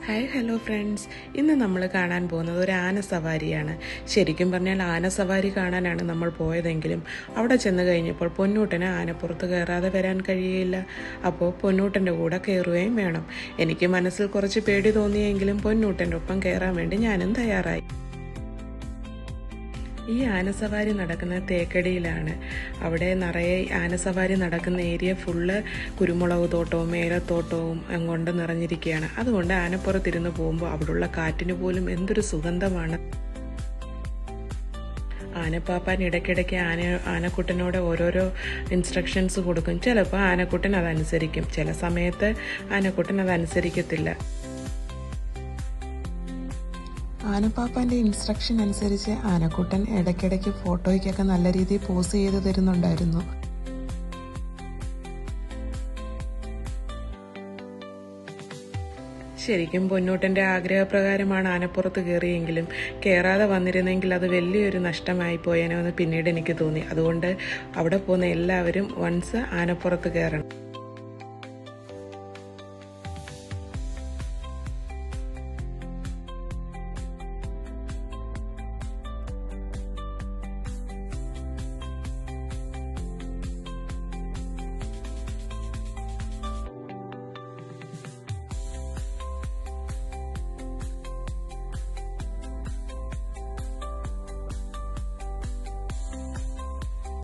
Hi hello friends, ഇന്ന് നമ്മൾ കാണാൻ പോകുന്നത് ഒരു ആന സവാരിയാണ്. ശരിക്കും പറഞ്ഞാൽ ആന സവാരി കാണാനാണ് നമ്മൾ പോയതെങ്കിലും അവിടെ ചെന്ന് കഴിഞ്ഞപ്പോൾ പൊന്നൂട്ടന് ആനപ്പുറത്ത് കയറാതെ വരാൻ കഴിയില്ല. അപ്പോൾ പൊന്നൂട്ടൻ്റെ കൂടെ കയറുകയും വേണം. എനിക്ക് മനസ്സിൽ കുറച്ച് പേടി തോന്നിയെങ്കിലും പൊന്നൂട്ടൻ്റെ ഒപ്പം കയറാൻ വേണ്ടി ഞാനും തയ്യാറായി. ഈ ആനസവാരി നടക്കുന്ന തേക്കടിയിലാണ്. അവിടെ നിറയെ ആനസവാരി നടക്കുന്ന ഏരിയ ഫുള്ള് കുരുമുളക് തോട്ടവും ഏലത്തോട്ടവും കൊണ്ട് നിറഞ്ഞിരിക്കുകയാണ്. അതുകൊണ്ട് ആനപ്പുറത്തിരുന്ന് പോകുമ്പോൾ അവിടെയുള്ള കാറ്റിന് പോലും എന്തൊരു സുഗന്ധമാണ്. ആനപ്പാപ്പാൻ ഇടയ്ക്കിടയ്ക്ക് ആനക്കുട്ടനോട് ഓരോരോ ഇൻസ്ട്രക്ഷൻസ് കൊടുക്കും. ചിലപ്പോൾ ആനക്കുട്ടൻ അതനുസരിക്കും, ചില സമയത്ത് ആനക്കുട്ടൻ അതനുസരിക്കത്തില്ല. ആനപ്പാപ്പാൻ്റെ ഇൻസ്ട്രക്ഷൻ അനുസരിച്ച് ആനക്കുട്ടൻ ഇടയ്ക്കിടയ്ക്ക് ഫോട്ടോയ്ക്കൊക്കെ നല്ല രീതിയിൽ പോസ് ചെയ്ത് തരുന്നുണ്ടായിരുന്നു. ശരിക്കും പൊന്നൂട്ടൻ്റെ ആഗ്രഹപ്രകാരമാണ് ആനപ്പുറത്ത് കയറിയെങ്കിലും കയറാതെ വന്നിരുന്നെങ്കിൽ അത് വലിയൊരു നഷ്ടമായി പോയേനോ എന്ന് പിന്നീട് എനിക്ക് തോന്നി. അതുകൊണ്ട് അവിടെ പോകുന്ന എല്ലാവരും വൺസ് ആനപ്പുറത്ത് കയറണം.